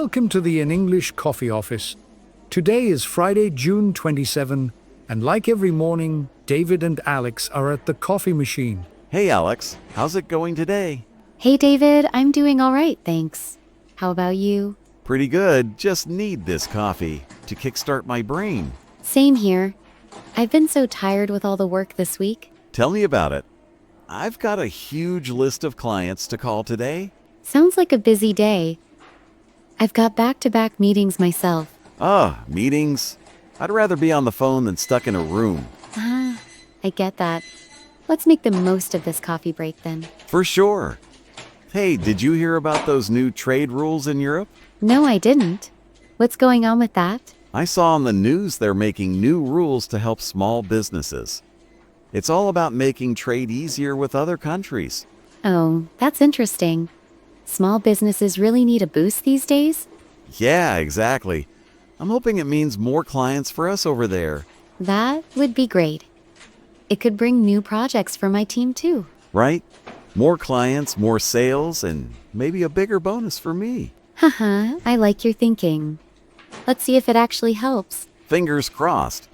Welcome to the In English Coffee Office. Today is Friday, June 27, and like every morning, David and Alex are at the coffee machine. Hey Alex, how's it going today? Hey David, I'm doing all right, thanks. How about you? Pretty good, just need this coffee to kickstart my brain. Same here. I've been so tired with all the work this week. Tell me about it. I've got a huge list of clients to call today. Sounds like a busy day. I've got back-to-back meetings myself. Meetings. I'd rather be on the phone than stuck in a room. I get that. Let's make the most of this coffee break then. For sure. Hey, did you hear about those new trade rules in Europe? No, I didn't. What's going on with that? I saw on the news they're making new rules to help small businesses. It's all about making trade easier with other countries. Oh, that's interesting. Small businesses really need a boost these days? Yeah, exactly. I'm hoping it means more clients for us over there. That would be great. It could bring new projects for my team too. Right? More clients, more sales, and maybe a bigger bonus for me. Haha, I like your thinking. Let's see if it actually helps. Fingers crossed.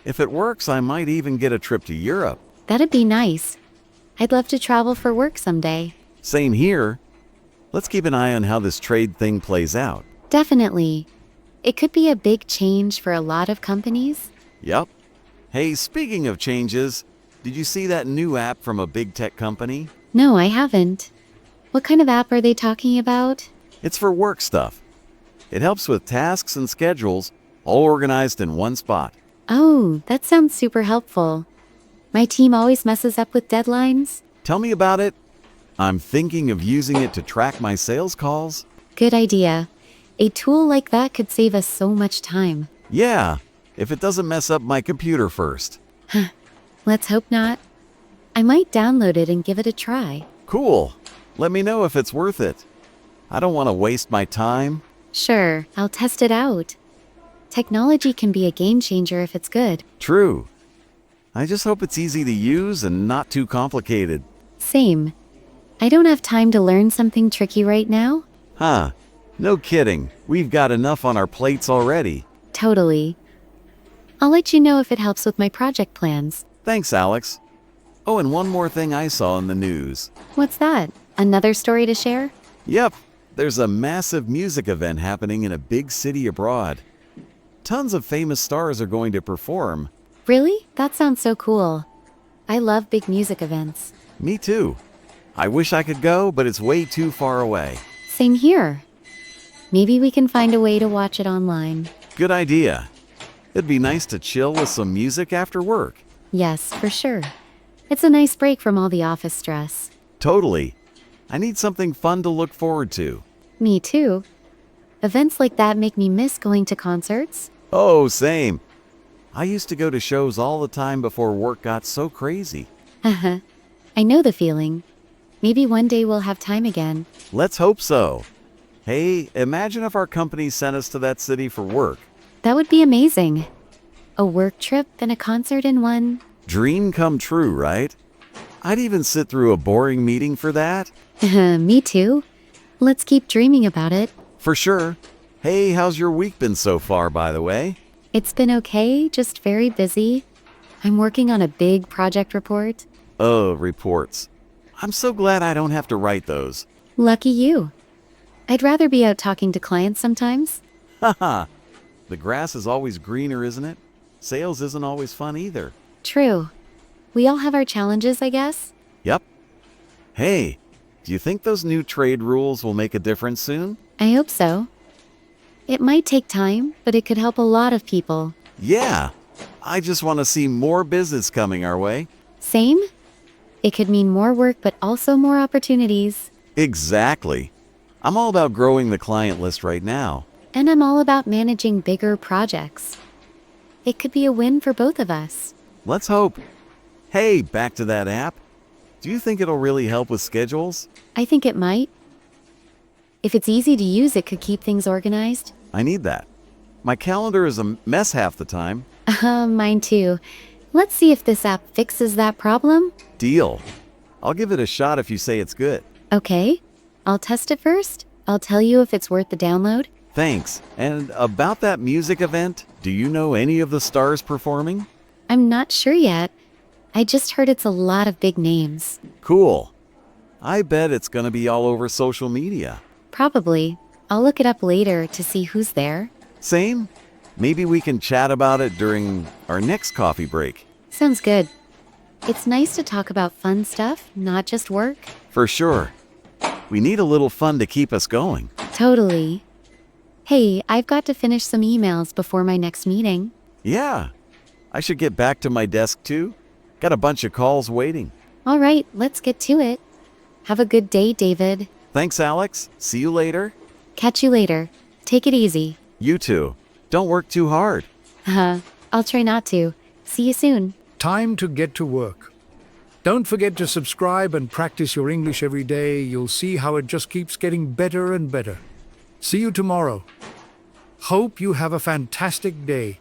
If it works, I might even get a trip to Europe. That'd be nice. I'd love to travel for work someday. Same here. Let's keep an eye on how this trade thing plays out. Definitely. It could be a big change for a lot of companies. Yep. Hey, speaking of changes, did you see that new app from a big tech company? No, I haven't. What kind of app are they talking about? It's for work stuff. It helps with tasks and schedules, all organized in one spot. Oh, that sounds super helpful. My team always messes up with deadlines. Tell me about it. I'm thinking of using it to track my sales calls. Good idea. A tool like that could save us so much time. Yeah, if it doesn't mess up my computer first. Let's hope not. I might download it and give it a try. Cool. Let me know if it's worth it. I don't want to waste my time. Sure, I'll test it out. Technology can be a game changer if it's good. True. I just hope it's easy to use and not too complicated. Same. I don't have time to learn something tricky right now. No kidding. We've got enough on our plates already. Totally. I'll let you know if it helps with my project plans. Thanks, Alex. Oh, and one more thing I saw in the news. What's that? Another story to share? Yep, there's a massive music event happening in a big city abroad. Tons of famous stars are going to perform. Really? That sounds so cool. I love big music events. Me too. I wish I could go, but it's way too far away. Same here. Maybe we can find a way to watch it online. Good idea. It'd be nice to chill with some music after work. Yes, for sure. It's a nice break from all the office stress. Totally. I need something fun to look forward to. Me too. Events like that make me miss going to concerts. Oh, same. I used to go to shows all the time before work got so crazy. I know the feeling. Maybe one day we'll have time again. Let's hope so. Hey, imagine if our company sent us to that city for work. That would be amazing. A work trip and a concert in one. Dream come true, right? I'd even sit through a boring meeting for that. Me too. Let's keep dreaming about it. For sure. Hey, how's your week been so far, by the way? It's been okay, just very busy. I'm working on a big project report. Oh, reports. I'm so glad I don't have to write those. Lucky you. I'd rather be out talking to clients sometimes. Haha. The grass is always greener, isn't it? Sales isn't always fun either. True. We all have our challenges, I guess. Yep. Hey, do you think those new trade rules will make a difference soon? I hope so. It might take time, but it could help a lot of people. Yeah. I just want to see more business coming our way. Same? It could mean more work, but also more opportunities. Exactly. I'm all about growing the client list right now. And I'm all about managing bigger projects. It could be a win for both of us. Let's hope. Hey, back to that app. Do you think it'll really help with schedules? I think it might. If it's easy to use, it could keep things organized. I need that. My calendar is a mess half the time. Mine too. Let's see if this app fixes that problem. Deal. I'll give it a shot if you say it's good. Okay. I'll test it first. I'll tell you if it's worth the download. Thanks. And about that music event, do you know any of the stars performing? I'm not sure yet. I just heard it's a lot of big names. Cool. I bet it's going to be all over social media. Probably. I'll look it up later to see who's there. Same? Maybe we can chat about it during our next coffee break. Sounds good. It's nice to talk about fun stuff, not just work. For sure. We need a little fun to keep us going. Totally. Hey, I've got to finish some emails before my next meeting. Yeah. I should get back to my desk too. Got a bunch of calls waiting. All right, let's get to it. Have a good day, David. Thanks, Alex. See you later. Catch you later. Take it easy. You too. Don't work too hard. I'll try not to. See you soon. Time to get to work. Don't forget to subscribe and practice your English every day. You'll see how it just keeps getting better and better. See you tomorrow. Hope you have a fantastic day.